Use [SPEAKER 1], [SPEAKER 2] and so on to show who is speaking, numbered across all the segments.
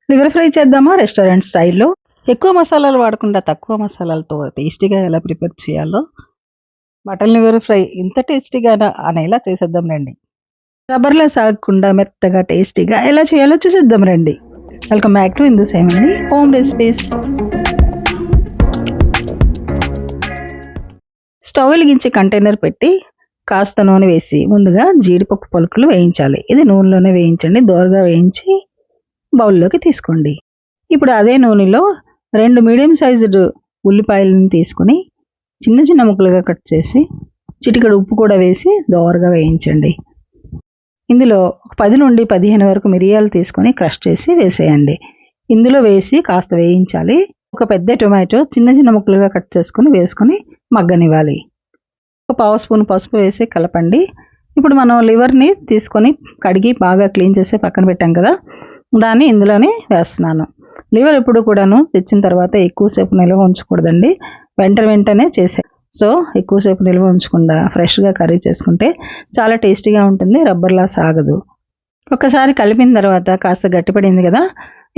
[SPEAKER 1] Liver fry చేద్దామా restaurant స్టైల్లో? ఎక్కువ మసాలాలు వాడకుండా తక్కువ మసాలాలతో టేస్టీగా ఎలా ప్రిపేర్ చేయాలో మటన్ లివర్ ఫ్రై ఇంత టేస్టీగానా అనేలా చేసేద్దాం రండి. రబ్బర్‌లా సాగకుండా మెత్తగా టేస్టీగా ఎలా చేయాలో చూసేద్దాం రండి. వెల్కమ్ బ్యాక్ టు హిందూ సేమండి హోమ్ రెసిపీస్. స్టవ్ వెలిగించి కంటైనర్ పెట్టి కాస్త నూనె వేసి ముందుగా జీడిపప్పు పలుకులు వేయించాలి. ఇది నూనెలోనే వేయించండి. దోరగా వేయించి బౌల్లోకి తీసుకోండి. ఇప్పుడు అదే నూనెలో 2 మీడియం సైజుడు ఉల్లిపాయలను తీసుకొని చిన్న చిన్న ముక్కలుగా కట్ చేసి చిటికెడు ఉప్పు కూడా వేసి దోరగా వేయించండి. ఇందులో 10 నుండి 15 వరకు మిరియాలు తీసుకొని క్రష్ చేసి వేసేయండి. ఇందులో వేసి కాస్త వేయించాలి. ఒక పెద్ద టొమాటో చిన్న చిన్న ముక్కలుగా కట్ చేసుకొని వేసుకొని మగ్గనివ్వాలి. ఒక పావు స్పూన్ పసుపు వేసి కలపండి. ఇప్పుడు మనం లివర్ని తీసుకొని కడిగి బాగా క్లీన్ చేసి పక్కన పెట్టాం కదా, దాన్ని ఇందులోనే వేస్తున్నాను. లివర్ ఎప్పుడు కూడాను తెచ్చిన తర్వాత ఎక్కువసేపు నిల్వ ఉంచకూడదండి. వెంటనే చేసే సో ఎక్కువసేపు నిల్వ ఉంచకుండా ఫ్రెష్గా కర్రీ చేసుకుంటే చాలా టేస్టీగా ఉంటుంది, రబ్బర్లా సాగదు. ఒక్కసారి కలిపిన తర్వాత కాస్త గట్టిపడింది కదా,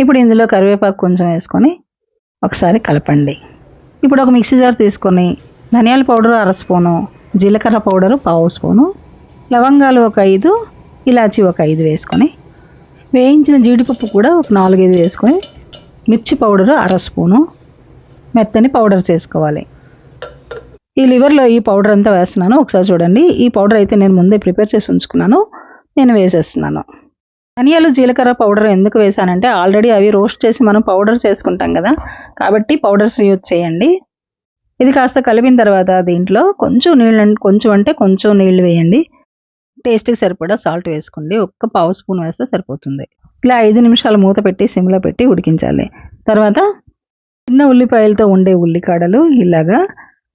[SPEAKER 1] ఇప్పుడు ఇందులో కరివేపాకు కొంచెం వేసుకొని ఒకసారి కలపండి. ఇప్పుడు ఒక మిక్సీ జార్ తీసుకొని ధనియాల పౌడరు 1/2 స్పూను, జీలకర్ర పౌడరు 1/2 స్పూను, లవంగాలు ఒక 5, ఇలాచి ఒక 5 వేసుకొని వేయించిన జీడిపప్పు కూడా ఒక 4-5 వేసుకొని మిర్చి పౌడరు 1/2 స్పూను మెత్తని పౌడర్ చేసుకోవాలి. ఈ లివర్లో ఈ పౌడర్ అంతా వేస్తున్నాను. ఒకసారి చూడండి. ఈ పౌడర్ అయితే నేను ముందే ప్రిపేర్ చేసి ఉంచుకున్నాను, నేను వేసేస్తున్నాను. ధనియాలు జీలకర్ర పౌడర్ ఎందుకు వేసానంటే ఆల్రెడీ అవి రోస్ట్ చేసి మనం పౌడర్ చేసుకుంటాం కదా, కాబట్టి పౌడర్స్ యూజ్ చేయండి. ఇది కాస్త కలిపిన తర్వాత దీంట్లో కొంచెం నీళ్ళు వేయండి. టేస్ట్కి సరిపడా సాల్ట్ వేసుకోండి. ఒక్క పావు స్పూన్ వేస్తే సరిపోతుంది. ఇలా 5 నిమిషాలు మూత పెట్టి సిమ్లో పెట్టి ఉడికించాలి. తర్వాత చిన్న ఉల్లిపాయలతో ఉండే ఉల్లికాడలు ఇలాగా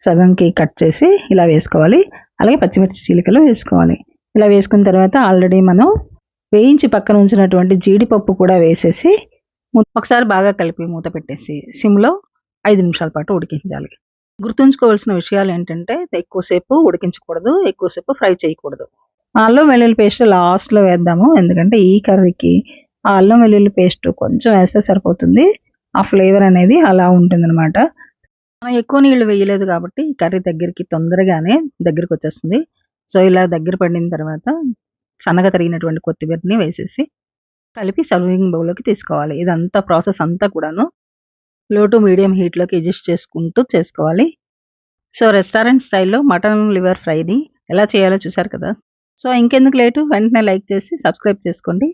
[SPEAKER 1] సగంకి కట్ చేసి ఇలా వేసుకోవాలి. అలాగే పచ్చిమిర్చి చీలికలు వేసుకోవాలి. ఇలా వేసుకున్న తర్వాత ఆల్రెడీ మనం వేయించి పక్కన ఉంచినటువంటి జీడిపప్పు కూడా వేసేసి ఒకసారి బాగా కలిపి మూత పెట్టేసి సిమ్లో 5 నిమిషాల పాటు ఉడికించాలి. గుర్తుంచుకోవాల్సిన విషయాలు ఏంటంటే ఎక్కువసేపు ఉడికించకూడదు, ఎక్కువసేపు ఫ్రై చేయకూడదు. అల్లం వెల్లుల్లి పేస్ట్ లాస్ట్లో వేద్దాము, ఎందుకంటే ఈ కర్రీకి ఆ అల్లం వెల్లుల్లి పేస్ట్ కొంచెం వేస్తే సరిపోతుంది. ఆ ఫ్లేవర్ అనేది అలా ఉంటుందన్నమాట. మనం ఎక్కువ నీళ్ళు వేయలేదు కాబట్టి ఈ కర్రీ తొందరగానే దగ్గరికి వచ్చేస్తుంది. సో ఇలా దగ్గర పడిన తర్వాత సన్నగా తరిగినటువంటి కొత్తిమీరని వేసేసి కలిపి సర్వింగ్ బౌల్లోకి తీసుకోవాలి. ఇదంతా ప్రాసెస్ అంతా కూడాను లో టు మీడియం హీట్లోకి అడ్జస్ట్ చేసుకుంటూ చేసుకోవాలి. సో రెస్టారెంట్ స్టైల్లో మటన్ లివర్ ఫ్రైని ఎలా చేయాలో చూసారు కదా. సో ఇంకెందుకు లేటు, వెంటనే లైక్ చేసి సబ్స్క్రైబ్ చేసుకోండి.